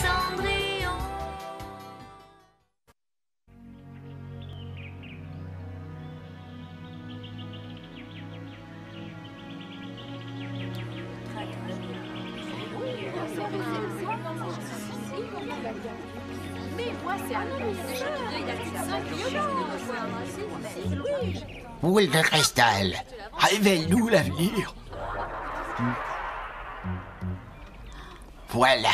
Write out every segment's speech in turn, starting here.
Cendrillon. Boule de cristal, révèle-nous l'avenir. Voilà.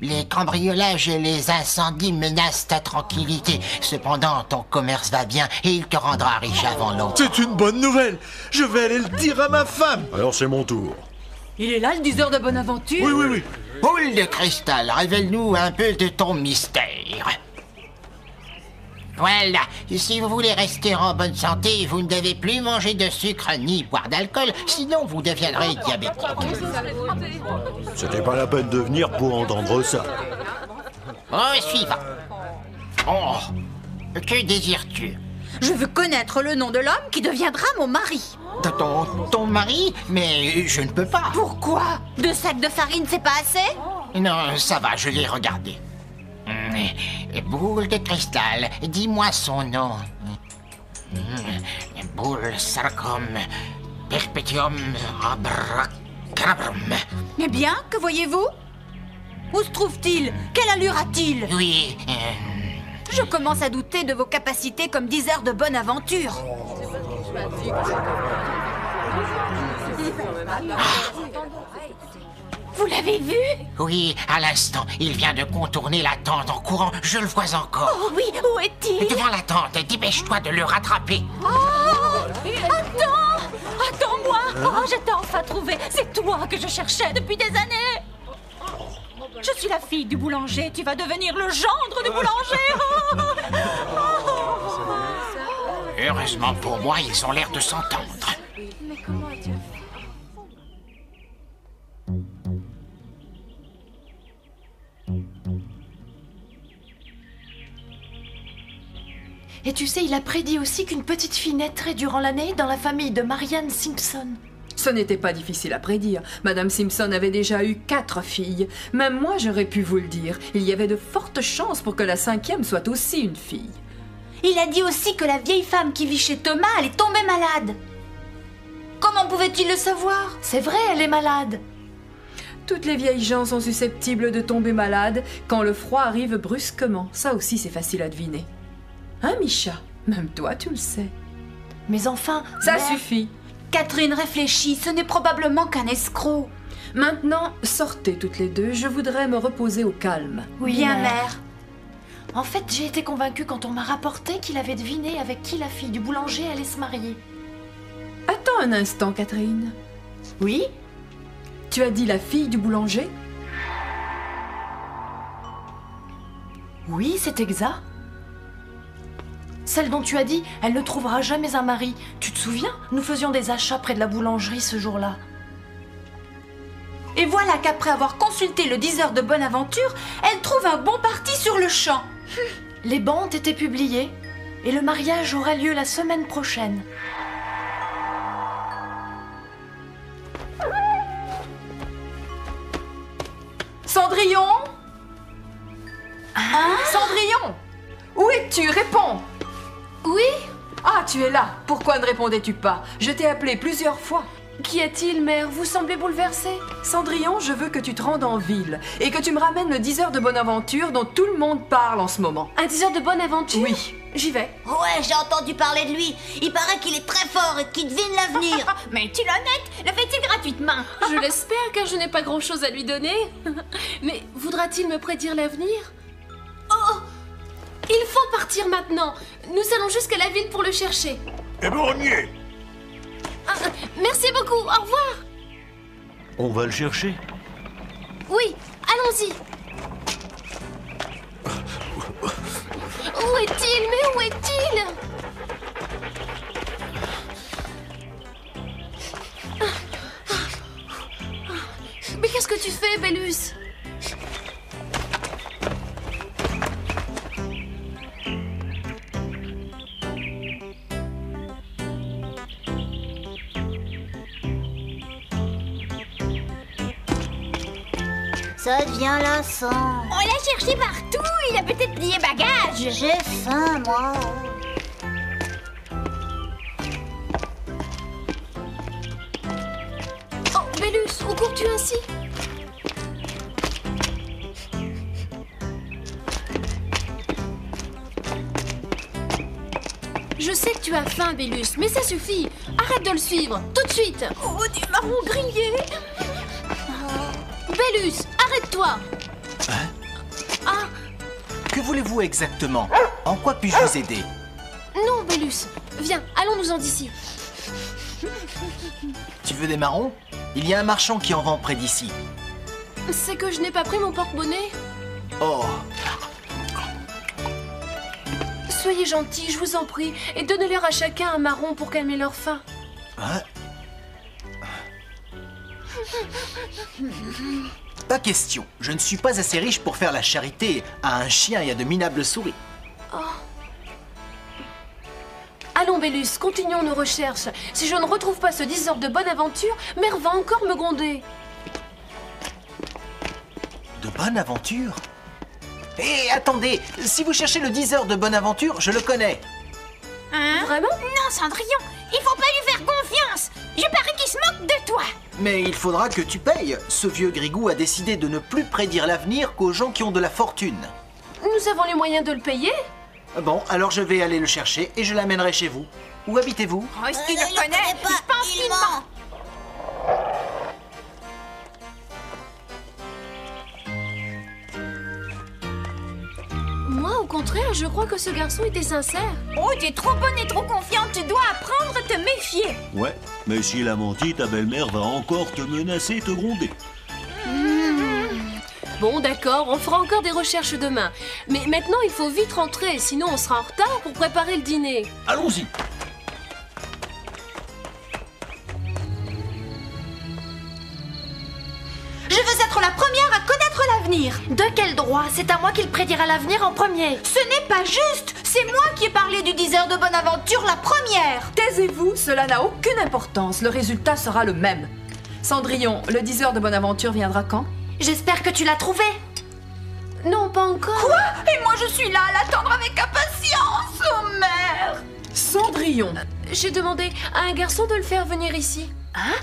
Les cambriolages et les incendies menacent ta tranquillité. Cependant, ton commerce va bien et il te rendra riche avant longtemps. C'est une bonne nouvelle. Je vais aller le dire à ma femme. Alors c'est mon tour. Il est là, le diseur de bonne aventure? Oui, oui, oui. Boule de cristal, révèle-nous un peu de ton mystère. Voilà, si vous voulez rester en bonne santé, vous ne devez plus manger de sucre ni boire d'alcool, sinon vous deviendrez diabétique. C'était pas la peine de venir pour entendre ça. Au suivant. Oh, que désires-tu? Je veux connaître le nom de l'homme qui deviendra mon mari. Ton mari? Mais je ne peux pas. Pourquoi? 2 sacs de farine, c'est pas assez? Non, ça va, je l'ai regardé. Boule de cristal, dis-moi son nom. Boule sarcum perpetuum abracadabrum. Eh bien, que voyez-vous? Où se trouve-t-il? Quelle allure a-t-il? Oui, Je commence à douter de vos capacités comme diseur de bonne aventure. Vous l'avez vu? oui, à l'instant, il vient de contourner la tente en courant, je le vois encore. Oh oui, où est-il? Devant la tente, dépêche-toi de le rattraper. Oh! Attends! Attends-moi! Oh, je t'ai enfin trouvé! C'est toi que je cherchais depuis des années! Je suis la fille du boulanger, tu vas devenir le gendre du boulanger! Heureusement pour moi, ils ont l'air de s'entendre. Mais comment as-tu fait? Et tu sais, il a prédit aussi qu'une petite fille naîtrait durant l'année dans la famille de Marianne Simpson. Ce n'était pas difficile à prédire. Madame Simpson avait déjà eu 4 filles. Même moi, j'aurais pu vous le dire. Il y avait de fortes chances pour que la 5e soit aussi une fille. Il a dit aussi que la vieille femme qui vit chez Thomas allait tomber malade. Comment pouvait-il le savoir? C'est vrai, elle est malade. Toutes les vieilles gens sont susceptibles de tomber malades quand le froid arrive brusquement. Ça aussi, c'est facile à deviner. Hein, Micha? Même toi, tu le sais. Mais enfin... Ça Mère. suffit. Catherine réfléchit, ce n'est probablement qu'un escroc. Maintenant, sortez toutes les deux. Je voudrais me reposer au calme. Oui, Bien, mère. mère. En fait, j'ai été convaincue quand on m'a rapporté qu'il avait deviné avec qui la fille du boulanger allait se marier. Attends un instant, Catherine. Oui? Tu as dit la fille du boulanger? Oui, c'est exact. Celle dont tu as dit, elle ne trouvera jamais un mari. Tu te souviens? Nous faisions des achats près de la boulangerie ce jour-là. Et voilà qu'après avoir consulté le diseur de bonne aventure, elle trouve un bon parti sur le champ. Les bans ont été publiés et le mariage aura lieu la semaine prochaine. Cendrillon? Cendrillon? Où es-tu? Réponds! Oui? Ah, tu es là. Pourquoi ne répondais-tu pas? Je t'ai appelé plusieurs fois. Qu'y a-t-il, mère? Vous semblez bouleversée. Cendrillon, je veux que tu te rendes en ville et que tu me ramènes le diseur de bonne aventure dont tout le monde parle en ce moment. Un diseur de bonne aventure? Oui. J'y vais. Ouais, j'ai entendu parler de lui. Il paraît qu'il est très fort et qu'il devine l'avenir. Mais tu l'honnête, le fait-il gratuitement? Je l'espère car je n'ai pas grand-chose à lui donner. Mais voudra-t-il me prédire l'avenir? Oh! Il faut partir maintenant. Nous allons jusqu'à la ville pour le chercher. Eh ben on y est. Merci beaucoup, au revoir. On va le chercher. Oui, allons-y. Où est-il? Mais où est-il? Mais qu'est-ce que tu fais, Bellus? Ça devient lassant. On l'a cherché partout, il a peut-être plié bagage. J'ai faim, moi. Oh, Bélus, où cours-tu ainsi? Je sais que tu as faim, Bélus, mais ça suffit. Arrête de le suivre, tout de suite. Oh, du marron grillé. Bélus, arrête-toi. Ah, Que voulez-vous exactement? En quoi puis-je vous aider? non, Bélus. Viens, allons-nous-en d'ici. Tu veux des marrons? Il y a un marchand qui en vend près d'ici. C'est que je n'ai pas pris mon porte-monnaie. Oh, Soyez gentils, je vous en prie, et donnez-leur à chacun un marron pour calmer leur faim. hein? Pas question. Je ne suis pas assez riche pour faire la charité à un chien et à de minables souris. Allons, Bélus, continuons nos recherches. Si je ne retrouve pas ce 10 heures de bonne aventure, Mère va encore me gronder. De bonne aventure? Hé, attendez! Si vous cherchez le 10 heures de bonne aventure, je le connais. Hein? Vraiment? Non, Cendrillon, il faut pas lui faire confiance. Je parie qu'il se moque de toi. Mais il faudra que tu payes. Ce vieux grigou a décidé de ne plus prédire l'avenir qu'aux gens qui ont de la fortune. Nous avons les moyens de le payer? Bon, alors je vais aller le chercher et je l'amènerai chez vous. Où habitez-vous? Oh, est-ce qu'il Je le le connaît? connais pas, Je pense il qu'il ment. ment. Moi, au contraire, je crois que ce garçon était sincère. Oh, tu es trop bonne et trop confiante, tu dois apprendre à te méfier. Ouais, mais s'il a menti, ta belle-mère va encore te menacer et te gronder. Bon, d'accord, on fera encore des recherches demain. Mais maintenant, il faut vite rentrer, sinon on sera en retard pour préparer le dîner. Allons-y. Je veux être la première à connaître l'avenir. De quel droit? C'est à moi qu'il prédira l'avenir en premier. Ce n'est pas juste. C'est moi qui ai parlé du 10 heures de bonne aventure la première. Taisez-vous, cela n'a aucune importance. Le résultat sera le même. Cendrillon, le 10 heures de bonne aventure viendra quand? J'espère que tu l'as trouvé. Non, pas encore. Quoi? Et moi je suis là à l'attendre avec impatience, oh mère. Cendrillon, J'ai demandé à un garçon de le faire venir ici. Hein?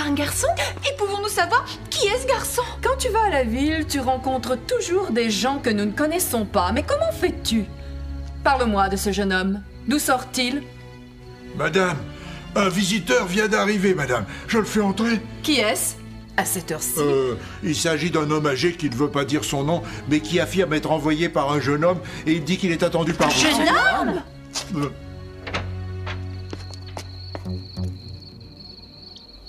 Un garçon? Et pouvons-nous savoir qui est ce garçon? quand tu vas à la ville, tu rencontres toujours des gens que nous ne connaissons pas. Mais comment fais-tu? Parle-moi de ce jeune homme. D'où sort-il? Madame, un visiteur vient d'arriver, madame. Je le fais entrer. Qui est-ce? À cette heure-ci? Il s'agit d'un homme âgé qui ne veut pas dire son nom, mais qui affirme être envoyé par un jeune homme et il dit qu'il est attendu par vous. Jeune homme?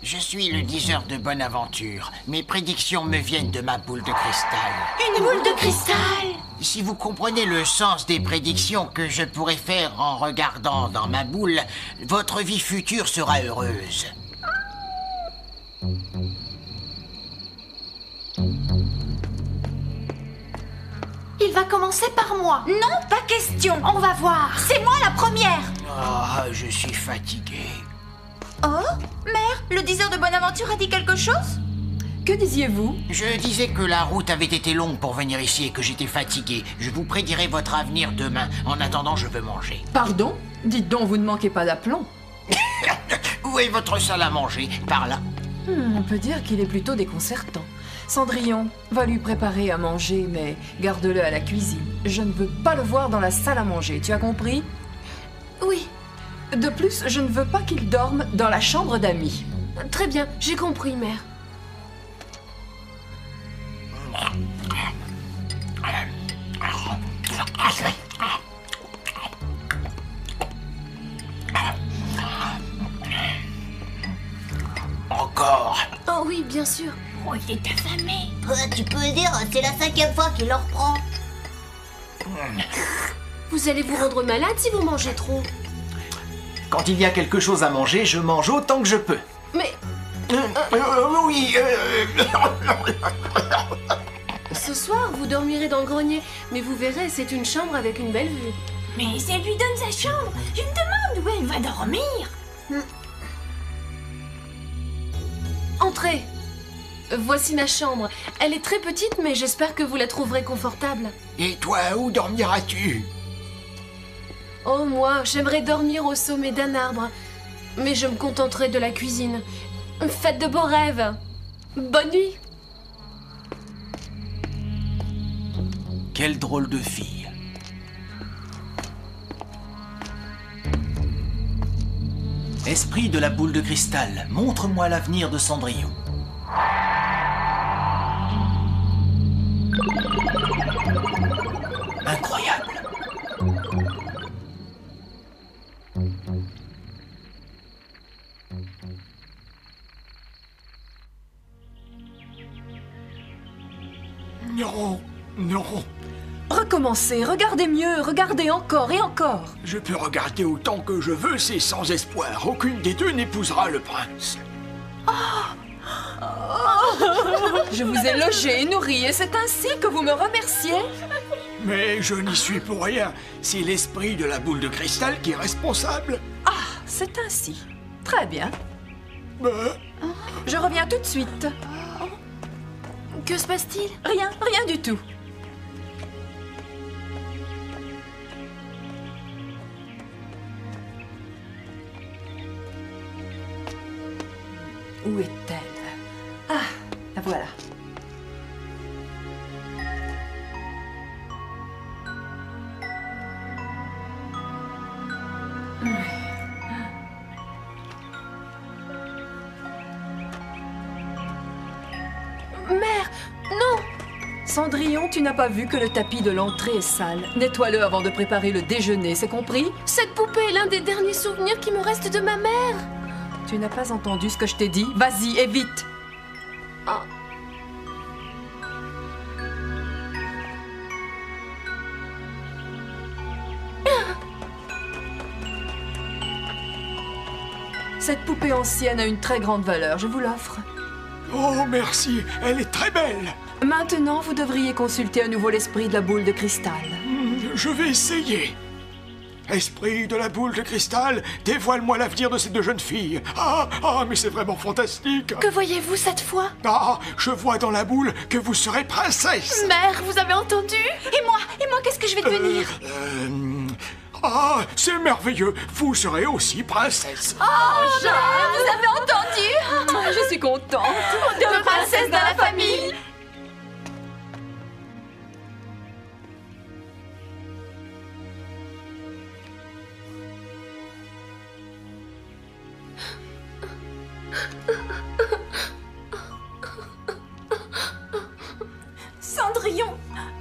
Je suis le 10 heures de bonne aventure. Mes prédictions me viennent de ma boule de cristal. Une boule de cristal? Si vous comprenez le sens des prédictions que je pourrais faire en regardant dans ma boule, votre vie future sera heureuse. Il va commencer par moi. Non, pas question. On va voir. C'est moi la première. Ah, je suis fatigué. Oh, mère, le 10 heures de bonne aventure a dit quelque chose? Que disiez-vous? Je disais que la route avait été longue pour venir ici et que j'étais fatigué. Je vous prédirai votre avenir demain. En attendant, je veux manger. Pardon? Dites donc, vous ne manquez pas d'aplomb. Où est votre salle à manger? Par là. On peut dire qu'il est plutôt déconcertant. Cendrillon, va lui préparer à manger, mais garde-le à la cuisine. Je ne veux pas le voir dans la salle à manger, tu as compris? Oui, De plus, je ne veux pas qu'il dorme dans la chambre d'amis. très bien, j'ai compris, mère. Encore. Oh oui, bien sûr. Oh, il est affamé. Tu peux dire, c'est la 5e fois qu'il leur prend. Vous allez vous rendre malade si vous mangez trop. Quand il y a quelque chose à manger, je mange autant que je peux. Mais Oui. ce soir, vous dormirez dans le grenier. Mais vous verrez, c'est une chambre avec une belle vue. Mais si elle lui donne sa chambre, je me demande où elle va dormir. Entrez. Voici ma chambre. Elle est très petite, mais j'espère que vous la trouverez confortable. Et toi, où dormiras-tu? Oh, moi, j'aimerais dormir au sommet d'un arbre. Mais je me contenterai de la cuisine. Faites de beaux rêves. Bonne nuit. Quelle drôle de fille. Esprit de la boule de cristal, montre-moi l'avenir de Cendrillon. Incroyable. Non, non. Recommencez, regardez mieux, regardez encore et encore. Je peux regarder autant que je veux, c'est sans espoir. Aucune des deux n'épousera le prince. Je vous ai logé et nourri et c'est ainsi que vous me remerciez? Mais je n'y suis pour rien. C'est l'esprit de la boule de cristal qui est responsable. Ah, c'est ainsi. Très bien. Je reviens tout de suite. Que se passe-t-il? Rien, rien du tout. Où est-elle? Ah, la voilà. Mère, non! Cendrillon, tu n'as pas vu que le tapis de l'entrée est sale. Nettoie-le avant de préparer le déjeuner, c'est compris? Cette poupée est l'un des derniers souvenirs qui me restent de ma mère. Tu n'as pas entendu ce que je t'ai dit? Vas-y, et vite! Oh. Cette poupée ancienne a une très grande valeur, je vous l'offre. Oh, merci, elle est très belle. Maintenant, vous devriez consulter à nouveau l'esprit de la boule de cristal. Je vais essayer. Esprit de la boule de cristal, dévoile-moi l'avenir de ces deux jeunes filles. Ah, mais c'est vraiment fantastique. Que voyez-vous cette fois? Ah, je vois dans la boule que vous serez princesse. Mère, vous avez entendu? Et moi, qu'est-ce que je vais devenir? Ah, c'est merveilleux. Vous serez aussi princesse. Oh, Jeanne, vous avez entendu? Je suis contente. Deux princesses dans la famille. Cendrillon,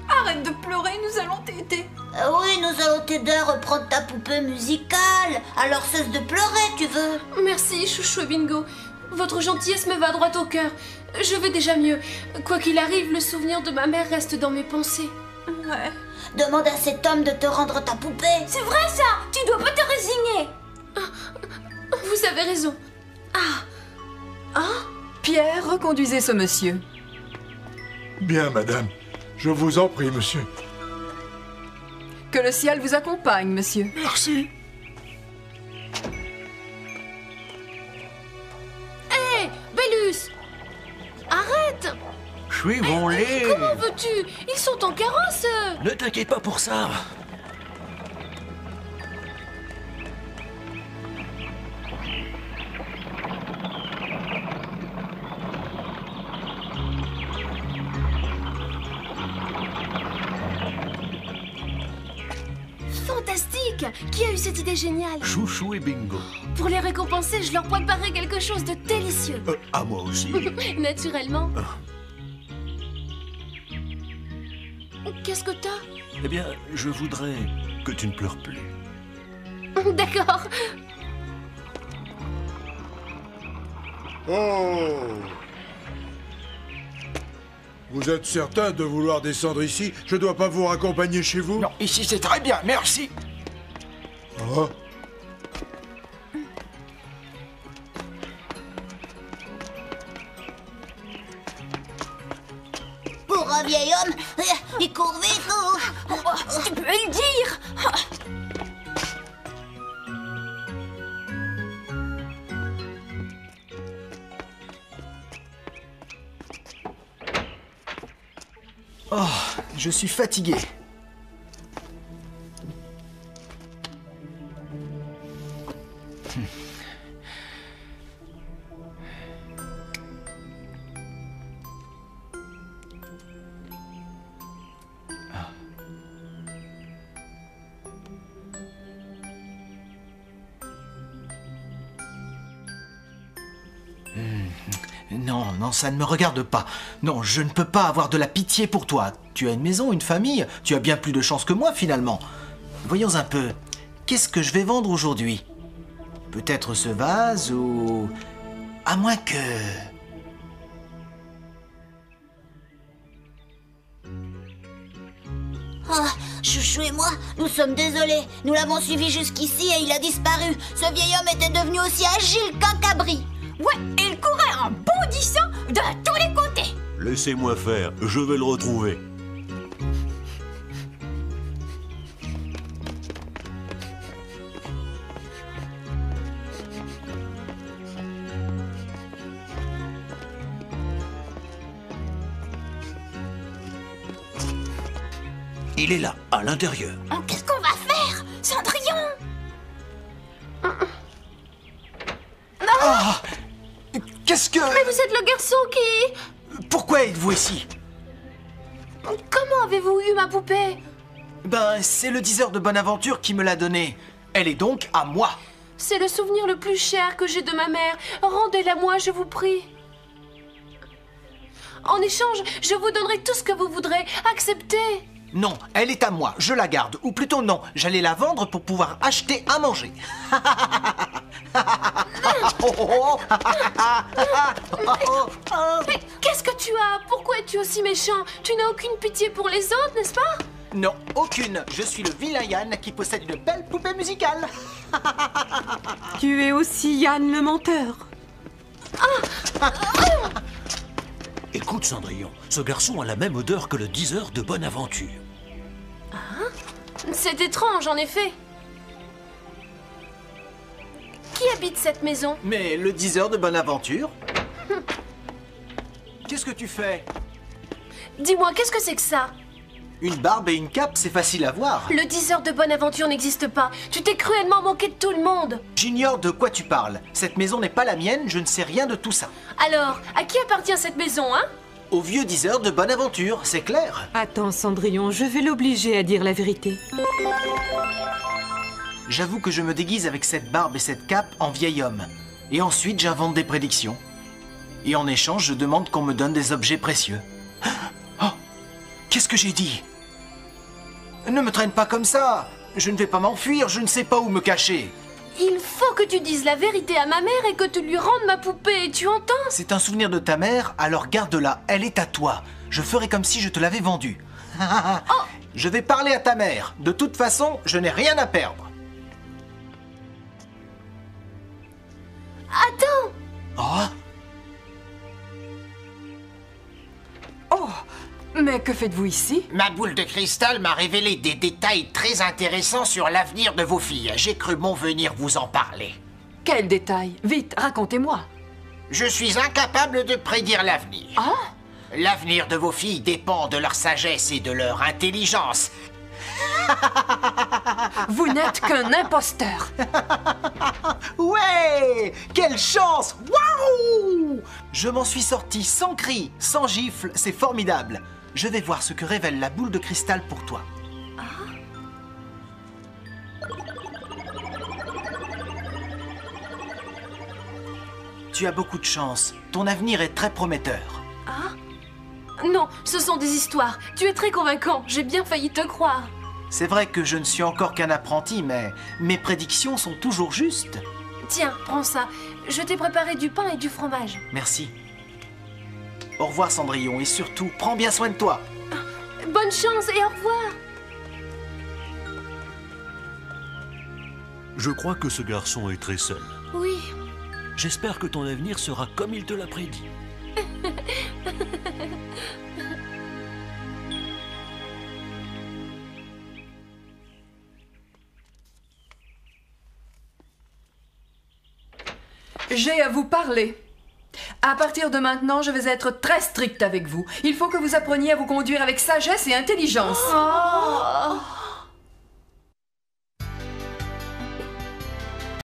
arrête de pleurer, nous allons t'aider. Oui, nous allons t'aider à reprendre ta poupée musicale. Alors cesse de pleurer, tu veux? Merci, Chouchou et Bingo. Votre gentillesse me va droit au cœur. Je vais déjà mieux. Quoi qu'il arrive, le souvenir de ma mère reste dans mes pensées. Ouais. Demande à cet homme de te rendre ta poupée. C'est vrai ça, tu dois pas te résigner. Vous avez raison. Pierre, reconduisez ce monsieur. Bien, madame. Je vous en prie, monsieur. Que le ciel vous accompagne, monsieur. Merci. Hé, Bélus! Arrête! Suivons-les. Comment veux-tu? Ils sont en carrosse. Ne t'inquiète pas pour ça. Fantastique! Qui a eu cette idée géniale? Chouchou et Bingo. Pour les récompenser, je leur préparerai quelque chose de délicieux. À moi aussi. Naturellement. Qu'est-ce que t'as? Eh bien, je voudrais que tu ne pleures plus. D'accord. Oh! Vous êtes certain de vouloir descendre ici? Je dois pas vous raccompagner chez vous? Non, ici c'est très bien, merci. Oh. Pour un vieil homme, il court vite. Tu peux le dire. Oh, je suis fatigué. Non, non, ça ne me regarde pas. Non, je ne peux pas avoir de la pitié pour toi. Tu as une maison, une famille, tu as bien plus de chance que moi finalement. Voyons un peu, qu'est-ce que je vais vendre aujourd'hui? Peut-être ce vase ou... À moins que... Ah, Chouchou et moi, nous sommes désolés. Nous l'avons suivi jusqu'ici et il a disparu. Ce vieil homme était devenu aussi agile qu'un cabri. Ouais, il courait en bondissant de tous les côtés. Laissez-moi faire, je vais le retrouver. Il est là, à l'intérieur. Oh, qu'est-ce qu'on va faire, Cendrillon? Ah! Qu'est-ce que... Mais vous êtes le garçon qui... Pourquoi êtes-vous ici? Comment avez-vous eu ma poupée? Ben, c'est le diseur de Bonaventure qui me l'a donnée. Elle est donc à moi. C'est le souvenir le plus cher que j'ai de ma mère. Rendez-la moi, je vous prie. En échange, je vous donnerai tout ce que vous voudrez. Acceptez. Non, elle est à moi, je la garde. Ou plutôt non, j'allais la vendre pour pouvoir acheter à manger. Mais qu'est-ce que tu as? Pourquoi es-tu aussi méchant? Tu n'as aucune pitié pour les autres, n'est-ce pas? Non, aucune. Je suis le vilain Yann qui possède une belle poupée musicale. Tu es aussi Yann le menteur. Écoute, Cendrillon, ce garçon a la même odeur que le diseur de Bonaventure. C'est étrange, en effet. Qui habite cette maison? Mais le diseur de Bonaventure? Qu'est-ce que tu fais? Dis-moi, qu'est-ce que c'est que ça? Une barbe et une cape, c'est facile à voir. Le diseur de Bonaventure n'existe pas. Tu t'es cruellement moqué de tout le monde. J'ignore de quoi tu parles. Cette maison n'est pas la mienne, je ne sais rien de tout ça. Alors, à qui appartient cette maison, hein? Au vieux diseur de Bonaventure, c'est clair. Attends, Cendrillon, je vais l'obliger à dire la vérité. J'avoue que je me déguise avec cette barbe et cette cape en vieil homme. Et ensuite, j'invente des prédictions. Et en échange, je demande qu'on me donne des objets précieux. Oh! Qu'est-ce que j'ai dit? Ne me traîne pas comme ça. Je ne vais pas m'enfuir, je ne sais pas où me cacher. Il faut que tu dises la vérité à ma mère et que tu lui rendes ma poupée, tu entends? C'est un souvenir de ta mère, alors garde-la, elle est à toi. Je ferai comme si je te l'avais vendue. Oh! Je vais parler à ta mère. De toute façon, je n'ai rien à perdre. Attends! Oh! Oh! Mais que faites-vous ici? Ma boule de cristal m'a révélé des détails très intéressants sur l'avenir de vos filles. J'ai cru bon venir vous en parler. Quel détail? Vite, racontez-moi. Je suis incapable de prédire l'avenir. Ah? L'avenir de vos filles dépend de leur sagesse et de leur intelligence. Vous n'êtes qu'un imposteur. Ouais! Quelle chance! Waouh! Je m'en suis sorti sans cri, sans gifle, c'est formidable. Je vais voir ce que révèle la boule de cristal pour toi. Tu as beaucoup de chance. Ton avenir est très prometteur. Non, ce sont des histoires. Tu es très convaincant. J'ai bien failli te croire. C'est vrai que je ne suis encore qu'un apprenti, mais mes prédictions sont toujours justes. Tiens, prends ça. Je t'ai préparé du pain et du fromage. Merci. Au revoir, Cendrillon, et surtout, prends bien soin de toi. Bonne chance et au revoir. Je crois que ce garçon est très seul. Oui. J'espère que ton avenir sera comme il te l'a prédit. J'ai à vous parler. À partir de maintenant, je vais être très stricte avec vous. Il faut que vous appreniez à vous conduire avec sagesse et intelligence. Oh.